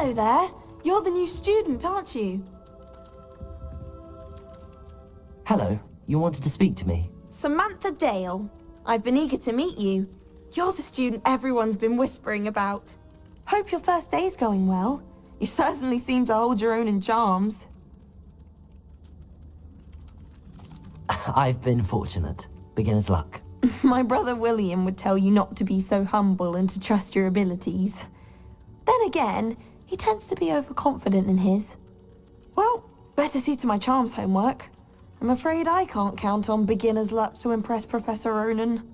Hello there. You're the new student, aren't you? Hello, you wanted to speak to me? Samantha Dale. I've been eager to meet you. You're the student everyone's been whispering about. Hope your first day's going well. You certainly seem to hold your own in charms. I've been fortunate. Beginner's luck. My brother William would tell you not to be so humble and to trust your abilities. Then again, he tends to be overconfident in his. Well, better see to my charms homework. I'm afraid I can't count on beginner's luck to impress Professor Ronan.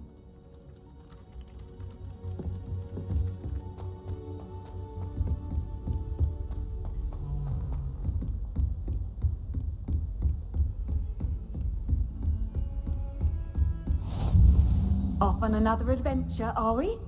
Off on another adventure, are we?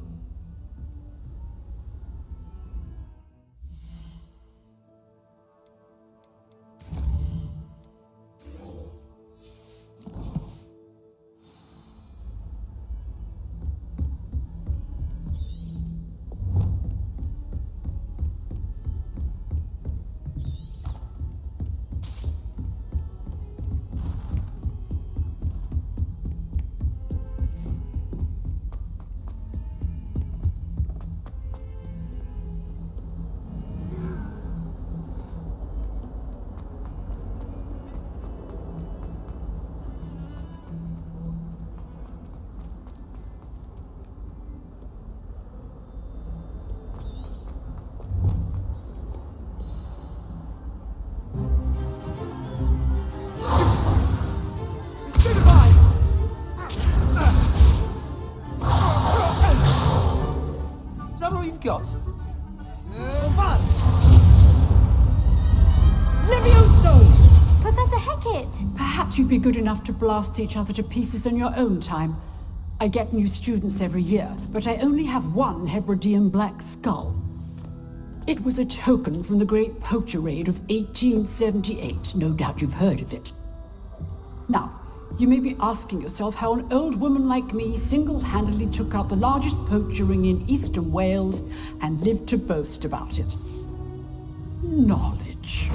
Got? Levioso! Professor Hecat! Perhaps you'd be good enough to blast each other to pieces in your own time. I get new students every year, but I only have one Hebridean black skull. It was a token from the Great Poacher Raid of 1878. No doubt you've heard of it. Now, you may be asking yourself how an old woman like me single-handedly took out the largest poacher ring in eastern Wales and lived to boast about it. Knowledge.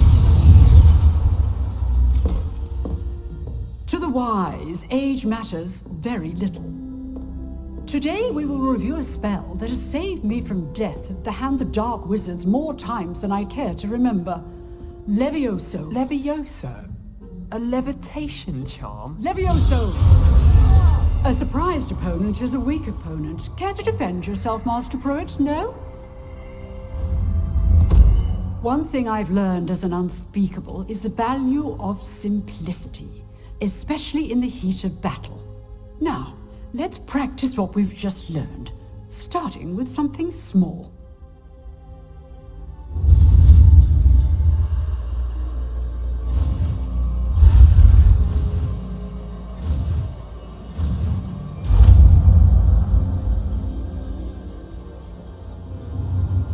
To the wise, age matters very little. Today we will review a spell that has saved me from death at the hands of dark wizards more times than I care to remember. Levioso. Levioso? A levitation charm? Levioso! A surprised opponent is a weak opponent. Care to defend yourself, Master Pruitt? No? One thing I've learned as an unspeakable is the value of simplicity, especially in the heat of battle. Now, let's practice what we've just learned, starting with something small.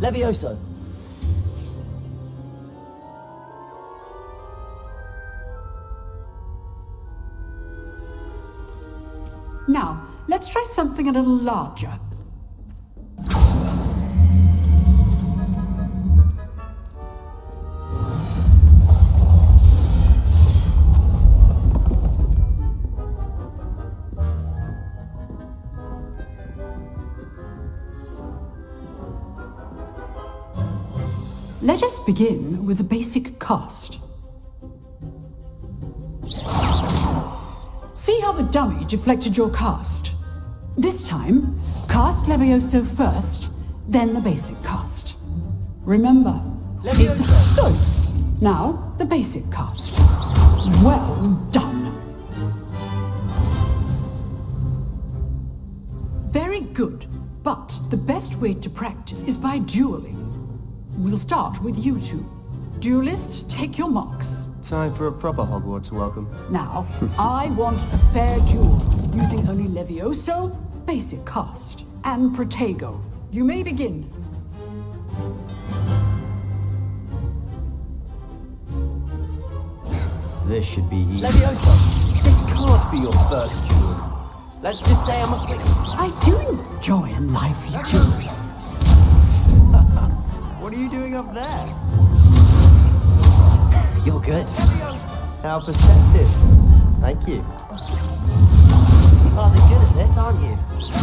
Levioso. Now, let's try something a little larger. Let us begin with the basic cast. See how the dummy deflected your cast? This time, cast Levioso first, then the basic cast. Remember, Levioso! Good. Now, the basic cast. Well done. Very good, but the best way to practice is by dueling. We'll start with you two. Duelists, take your marks. Time for a proper Hogwarts welcome. Now, I want a fair duel, using only Levioso, basic cast, and Protego. You may begin. This should be easy. Levioso, this can't be your first duel. Let's just say I'm a... I do enjoy a lively duel. What What are you doing up there? You're good. How perceptive. Thank you. Rather good at this, aren't you?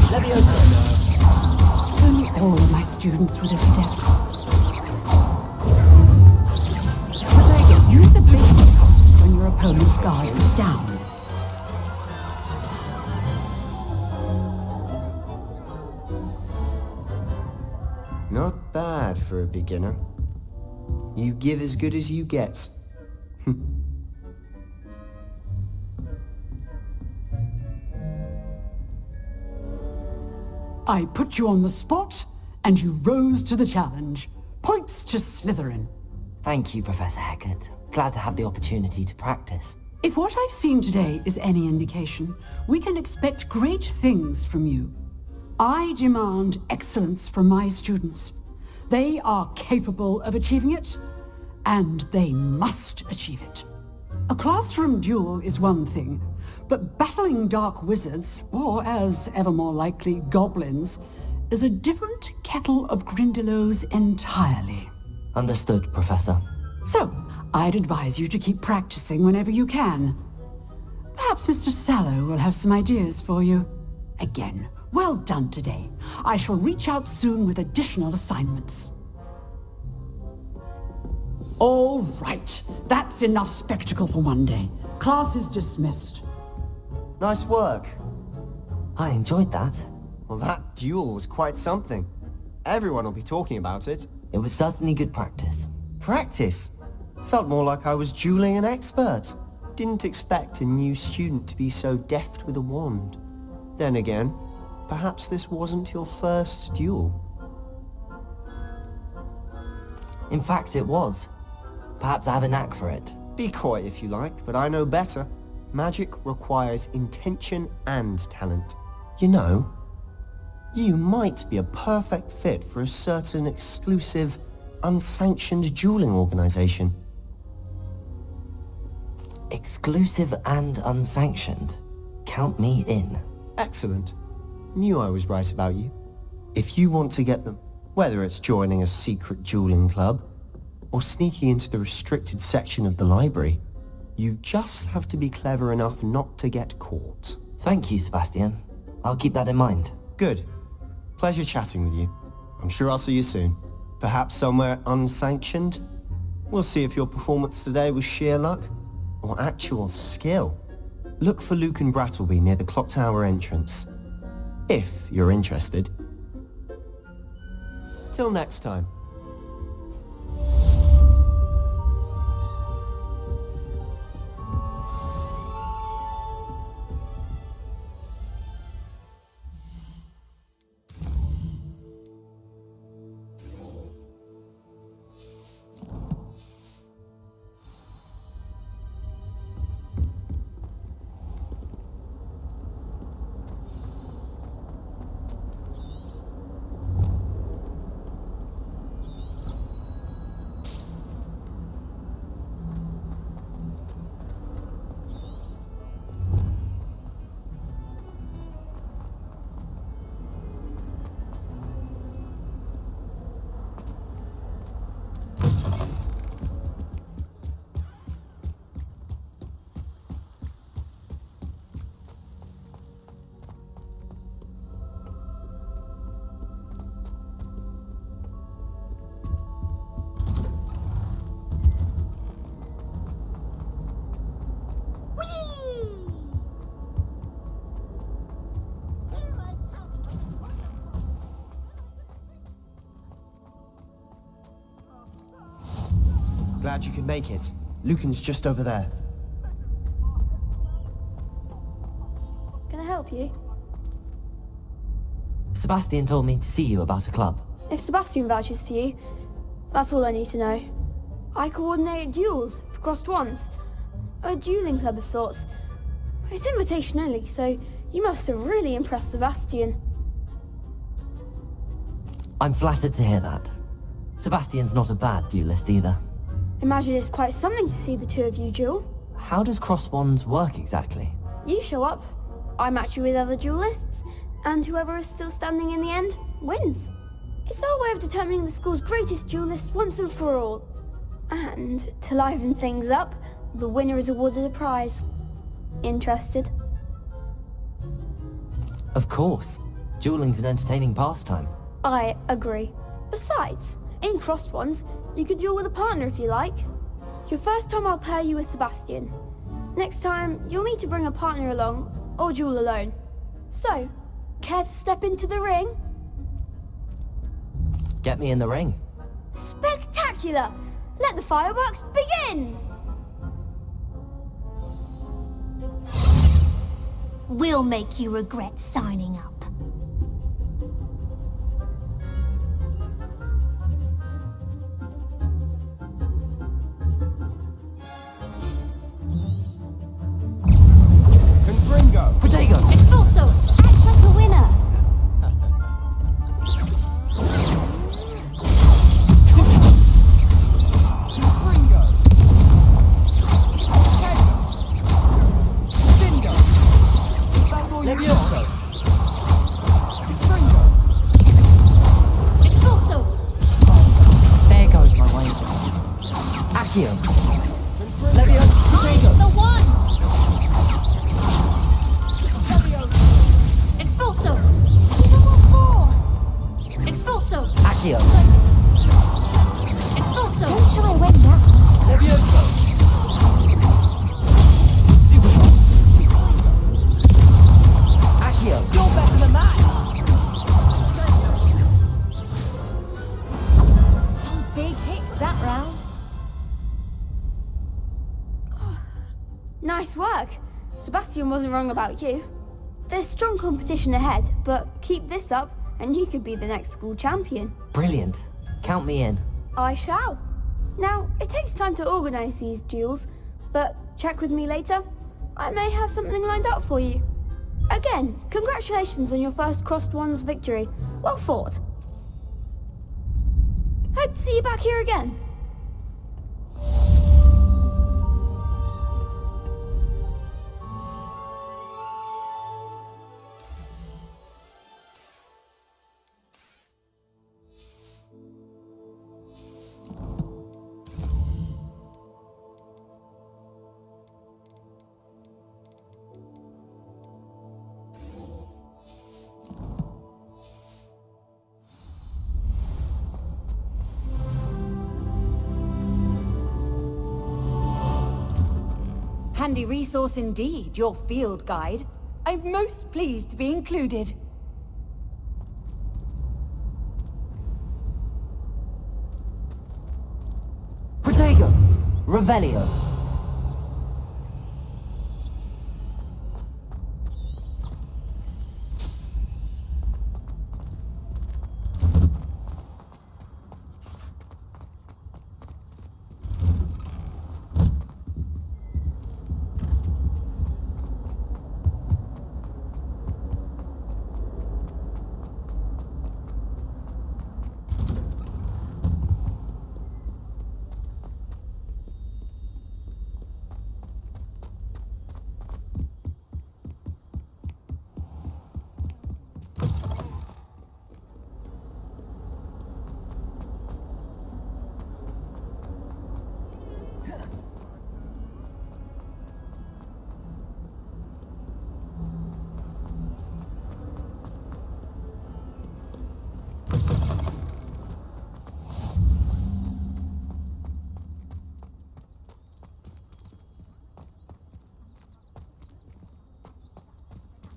Leviosa. If only all of my students would have stepped. But there you go. Use the basic cost when your opponent's guard is down. Not bad for a beginner. You give as good as you get. I put you on the spot, and you rose to the challenge. Points to Slytherin. Thank you, Professor Hecat. Glad to have the opportunity to practice. If what I've seen today is any indication, we can expect great things from you. I demand excellence from my students. They are capable of achieving it, and they must achieve it. A classroom duel is one thing, but battling dark wizards, or as ever more likely, goblins, is a different kettle of Grindylows entirely. Understood, Professor. So, I'd advise you to keep practicing whenever you can. Perhaps Mr. Sallow will have some ideas for you. Again, well done today. I shall reach out soon with additional assignments. All right, that's enough spectacle for one day. Class is dismissed. Nice work. I enjoyed that. Well, that duel was quite something. Everyone will be talking about it. It was certainly good practice. Practice? Felt more like I was dueling an expert. Didn't expect a new student to be so deft with a wand. Then again, perhaps this wasn't your first duel. In fact, it was. Perhaps I have a knack for it. Be coy if you like, but I know better. Magic requires intention and talent. You know, you might be a perfect fit for a certain exclusive, unsanctioned dueling organization. Exclusive and unsanctioned. Count me in. Excellent. Knew I was right about you. If you want to get them, whether it's joining a secret dueling club or sneaking into the restricted section of the library, you just have to be clever enough not to get caught. Thank you, Sebastian. I'll keep that in mind. Good. Pleasure chatting with you. I'm sure I'll see you soon. Perhaps somewhere unsanctioned? We'll see if your performance today was sheer luck or actual skill. Look for Luke and Brattleby near the clock tower entrance. If you're interested. Till next time. Glad you could make it. Lucan's just over there. Can I help you? Sebastian told me to see you about a club. If Sebastian vouches for you, that's all I need to know. I coordinate duels for crossed wands. A dueling club of sorts. It's invitation only, so you must have really impressed Sebastian. I'm flattered to hear that. Sebastian's not a bad duelist either. Imagine it's quite something to see the two of you duel. How does cross wands work exactly? You show up, I match you with other duelists, and whoever is still standing in the end wins. It's our way of determining the school's greatest duelist once and for all. And, to liven things up, the winner is awarded a prize. Interested? Of course. Dueling's an entertaining pastime. I agree. Besides, in crossed ones, you can duel with a partner if you like. Your first time I'll pair you with Sebastian. Next time, you'll need to bring a partner along, or duel alone. So, care to step into the ring? Get me in the ring. Spectacular! Let the fireworks begin! We'll make you regret signing up. Protego! Expulso! Act as the winner! Levioso! Expulso! There goes my wager. Accio! Levioso! Protego! The one! Expulso! Even more! Expulso! Accio! Expulso! Don't try and win now. Levioso! Accio! You're better than that! Some big hits that round. Nice work. Sebastian wasn't wrong about you. There's strong competition ahead, but keep this up and you could be the next school champion. Brilliant. Count me in. I shall. Now, it takes time to organise these duels, but check with me later. I may have something lined up for you. Again, congratulations on your first Crossed Ones victory. Well fought. Hope to see you back here again. Handy resource indeed, your field guide. I'm most pleased to be included. Protego! Revelio!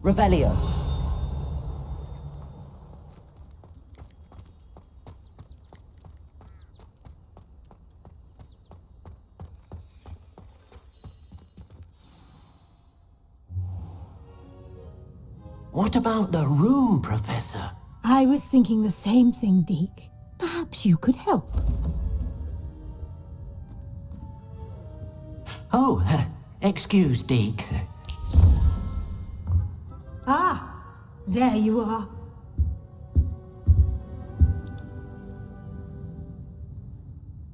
Revelio. What about the room, Professor? I was thinking the same thing, Deke. Perhaps you could help. Oh, excuse, Deke. Ah, there you are.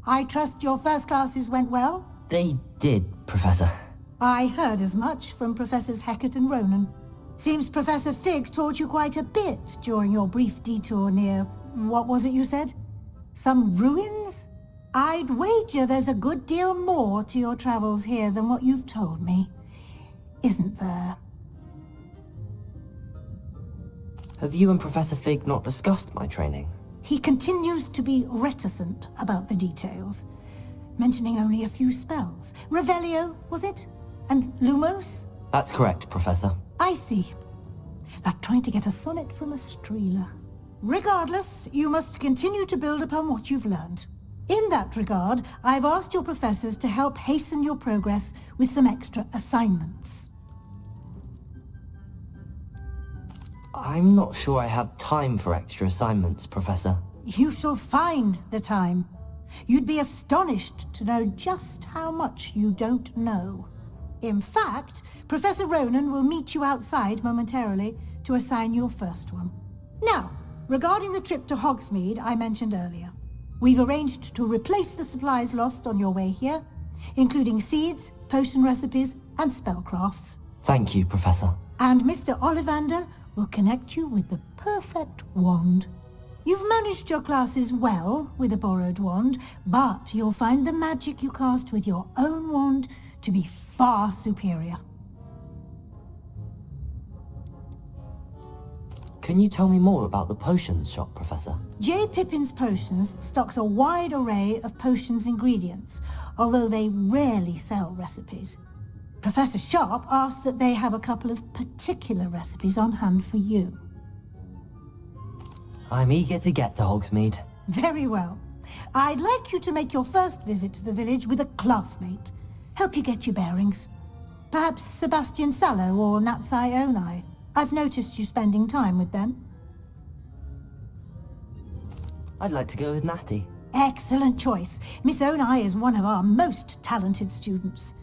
I trust your first classes went well? They did, Professor. I heard as much from Professors Hecat and Ronan. Seems Professor Fig taught you quite a bit during your brief detour near What was it you said? Some ruins? I'd wager there's a good deal more to your travels here than what you've told me. Isn't there? Have you and Professor Fig not discussed my training? He continues to be reticent about the details, mentioning only a few spells. Revelio, was it? And Lumos? That's correct, Professor. I see. Like trying to get a sonnet from a streeler. Regardless, you must continue to build upon what you've learned. In that regard, I've asked your professors to help hasten your progress with some extra assignments. I'm not sure I have time for extra assignments, Professor. You shall find the time. You'd be astonished to know just how much you don't know. In fact, Professor Ronan will meet you outside momentarily to assign your first one. Now, regarding the trip to Hogsmeade I mentioned earlier, we've arranged to replace the supplies lost on your way here, including seeds, potion recipes, and spellcrafts. Thank you, Professor. And Mr. Ollivander will connect you with the perfect wand. You've managed your classes well with a borrowed wand, but you'll find the magic you cast with your own wand to be far superior. Can you tell me more about the potions shop, Professor? J. Pippin's Potions stocks a wide array of potions ingredients, although they rarely sell recipes. Professor Sharp asks that they have a couple of particular recipes on hand for you. I'm eager to get to Hogsmeade. Very well. I'd like you to make your first visit to the village with a classmate. Help you get your bearings. Perhaps Sebastian Sallow or Natsai Onai. I've noticed you spending time with them. I'd like to go with Natty. Excellent choice. Miss Onai is one of our most talented students.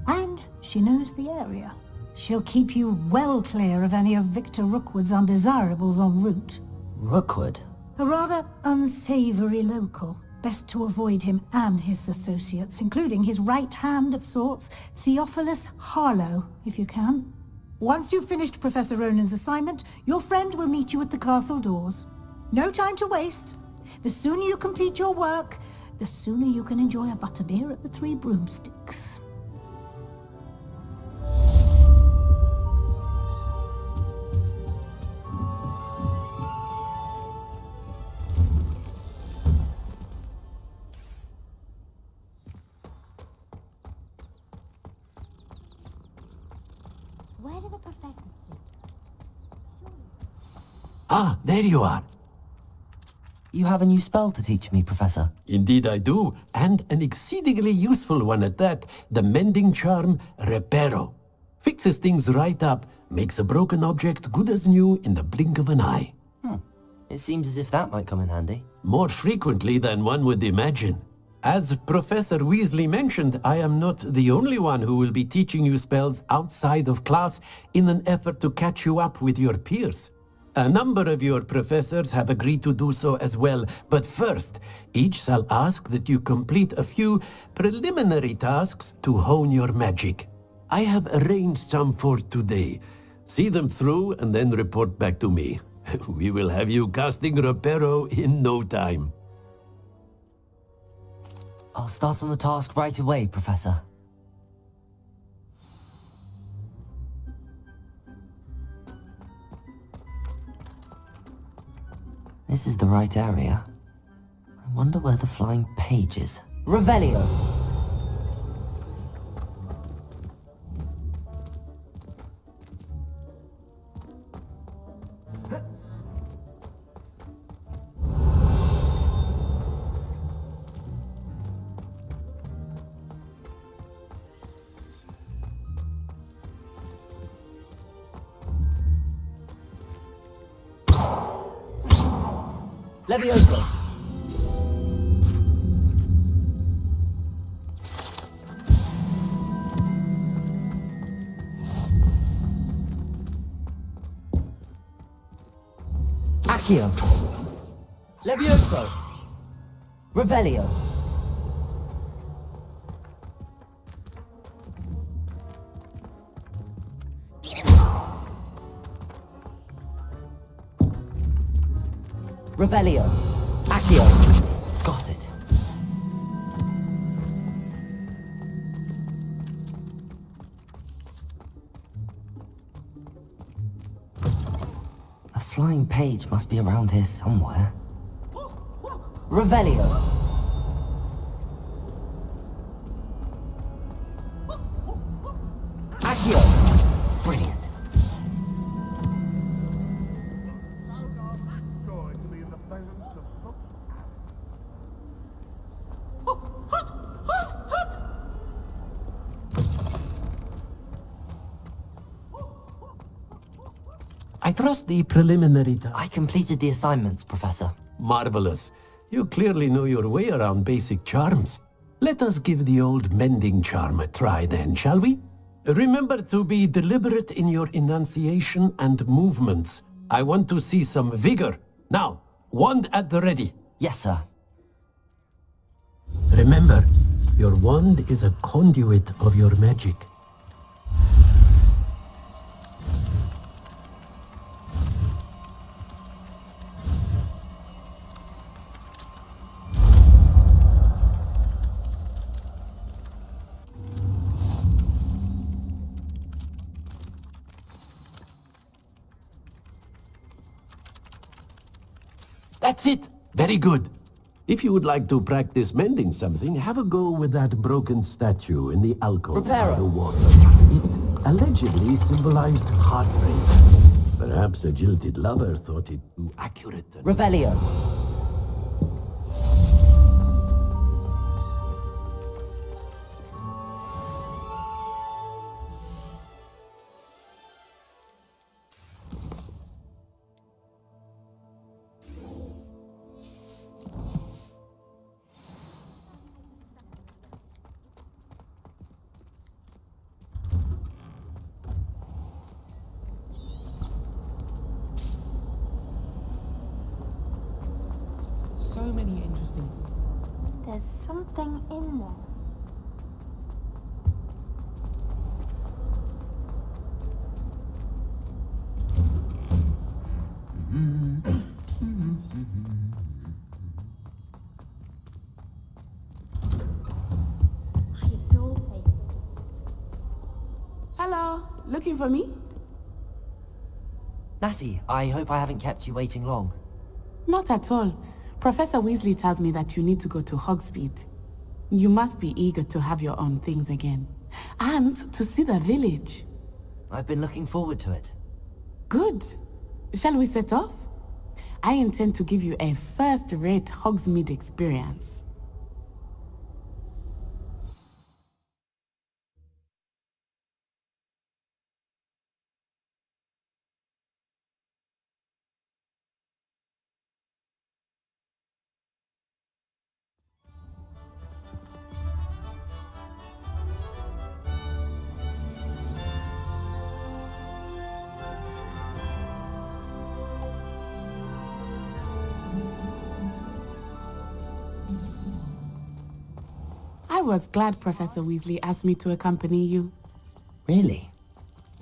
And she knows the area. She'll keep you well clear of any of Victor Rookwood's undesirables en route. Rookwood? A rather unsavory local. Best to avoid him and his associates, including his right hand of sorts, Theophilus Harlow, if you can. Once you've finished Professor Ronan's assignment, your friend will meet you at the castle doors. No time to waste. The sooner you complete your work, the sooner you can enjoy a butterbeer at the Three Broomsticks. Where do the professors sit? Ah, there you are. You have a new spell to teach me, Professor. Indeed I do, and an exceedingly useful one at that. The mending charm, Reparo. Fixes things right up, makes a broken object good as new in the blink of an eye. It seems as if that might come in handy. More frequently than one would imagine. As Professor Weasley mentioned, I am not the only one who will be teaching you spells outside of class in an effort to catch you up with your peers. A number of your professors have agreed to do so as well, but first, each shall ask that you complete a few preliminary tasks to hone your magic. I have arranged some for today. See them through and then report back to me. We will have you casting Reparo in no time. I'll start on the task right away, Professor. This is the right area. I wonder where the flying page is. Revelio! Levioso! Accio! Levioso! Revelio! Revelio. Accio. Got it. A flying page must be around here somewhere. Revelio. Accio. Brilliant. I trust the preliminary task. I completed the assignments, Professor. Marvelous. You clearly know your way around basic charms. Let us give the old mending charm a try then, shall we? Remember to be deliberate in your enunciation and movements. I want to see some vigor. Now, wand at the ready. Yes, sir. Remember, your wand is a conduit of your magic. That's it! Very good. If you would like to practice mending something, have a go with that broken statue in the alcove by the water. It allegedly symbolized heartbreak. Perhaps a jilted lover thought it too accurate. Revelio. So many interesting... There's something in there. Hello, looking for me? Natty, I hope I haven't kept you waiting long. Not at all. Professor Weasley tells me that you need to go to Hogsmeade. You must be eager to have your own things again. And to see the village. I've been looking forward to it. Good. Shall we set off? I intend to give you a first-rate Hogsmeade experience. I was glad Professor Weasley asked me to accompany you. Really?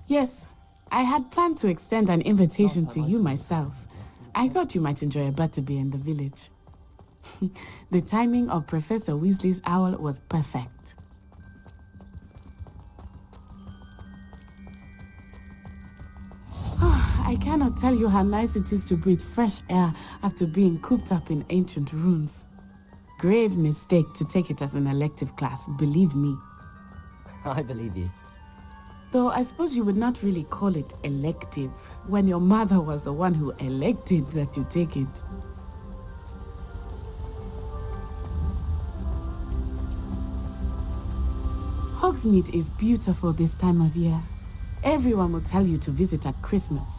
Yes, I had planned to extend an invitation to you myself. I thought you might enjoy a butterbeer in the village. The timing of Professor Weasley's owl was perfect. I cannot tell you how nice it is to breathe fresh air after being cooped up in ancient ruins. Grave mistake to take it as an elective class, believe me. I believe you. Though I suppose you would not really call it elective, when your mother was the one who elected that you take it. Hogsmeade is beautiful this time of year. Everyone will tell you to visit at Christmas,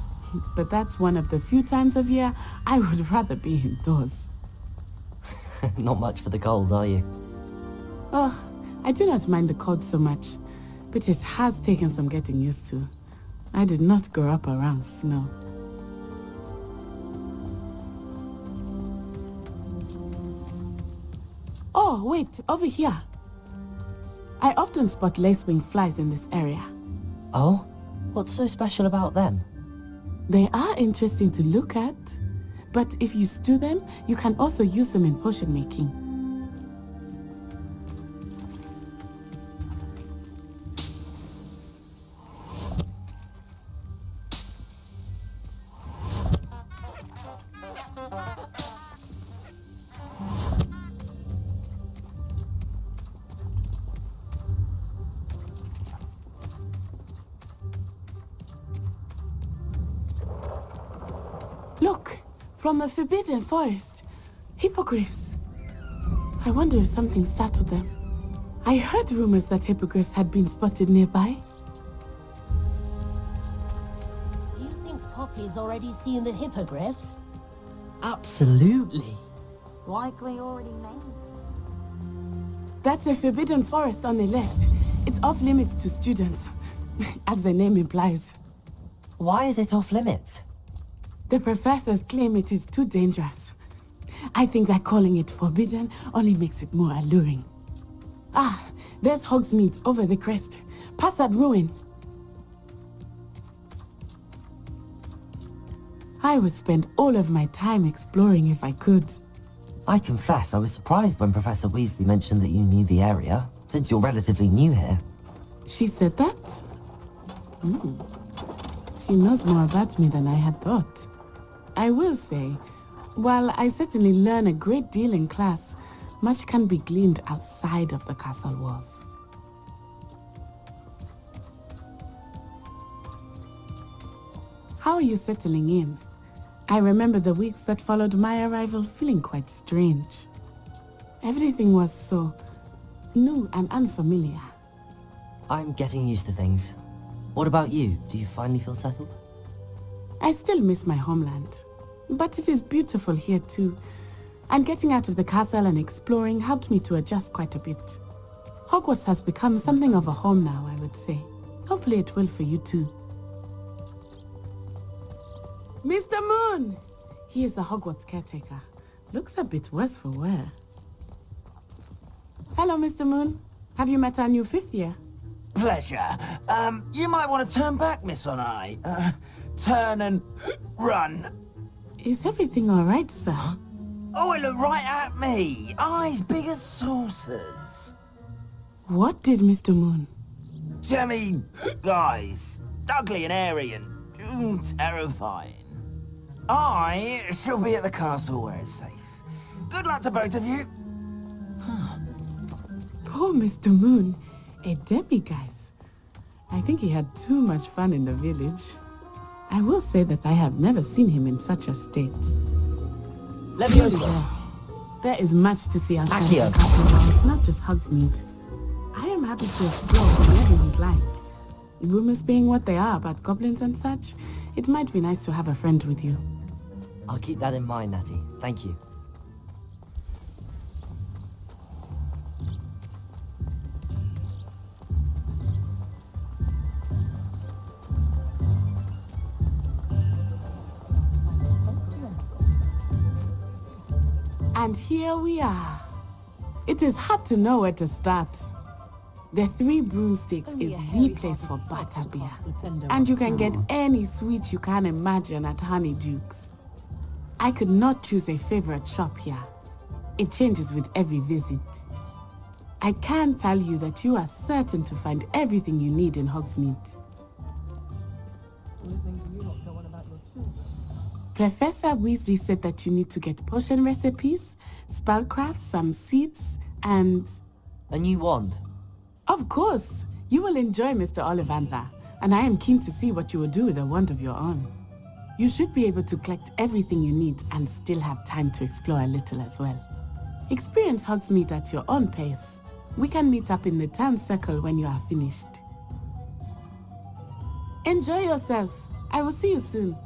but that's one of the few times of year I would rather be indoors. Not much for the cold, are you? Oh, I do not mind the cold so much, but it has taken some getting used to. I did not grow up around snow. Oh, wait, over here. I often spot lacewing flies in this area. Oh? What's so special about them? They are interesting to look at. but if you stew them, you can also use them in potion making. Look, from the Forbidden Forest. Hippogriffs. I wonder if something startled them. I heard rumors that hippogriffs had been spotted nearby. Do you think Poppy's already seen the hippogriffs? Absolutely. Likely already named. That's the Forbidden Forest on the left. It's off limits to students, as the name implies. Why is it off limits? The professors claim it is too dangerous. I think that calling it forbidden only makes it more alluring. Ah, there's Hogsmeade over the crest. Past that ruin. I would spend all of my time exploring if I could. I confess I was surprised when Professor Weasley mentioned that you knew the area, since you're relatively new here. She said that? She knows more about me than I had thought. I will say, while I certainly learn a great deal in class, much can be gleaned outside of the castle walls. How are you settling in? I remember the weeks that followed my arrival feeling quite strange. Everything was so new and unfamiliar. I'm getting used to things. What about you? Do you finally feel settled? I still miss my homeland, but it is beautiful here too. And getting out of the castle and exploring helped me to adjust quite a bit. Hogwarts has become something of a home now, I would say. Hopefully it will for you too. Mr. Moon! He is the Hogwarts caretaker. Looks a bit worse for wear. Hello, Mr. Moon. Have you met our new 5th year? Pleasure. You might want to turn back, Miss Onai. Turn and run. Is everything all right, sir? Oh, it looked right at me. Eyes big as saucers. What did Mr. Moon? Jemmy, guys. Ugly and airy and terrifying. I shall be at the castle where it's safe. Good luck to both of you. Poor Mr. Moon. A demiguise. I think he had too much fun in the village. I will say that I have never seen him in such a state. There is much to see outside the castle walls, not just Hogsmeade. I am happy to explore whenever you'd like. Rumors being what they are about goblins and such, it might be nice to have a friend with you. I'll keep that in mind, Natty. Thank you. And here we are. It is hard to know where to start. The Three Broomsticks is the place for butterbeer. And you can get any sweet you can imagine at Honeydukes. I could not choose a favorite shop here. It changes with every visit. I can tell you that you are certain to find everything you need in Hogsmeade. Professor Weasley said that you need to get potion recipes, spellcrafts, some seeds, and... A new wand? Of course! You will enjoy Mr. Ollivander, and I am keen to see what you will do with a wand of your own. You should be able to collect everything you need and still have time to explore a little as well. Experience Hogsmeade at your own pace. We can meet up in the town circle when you are finished. Enjoy yourself. I will see you soon.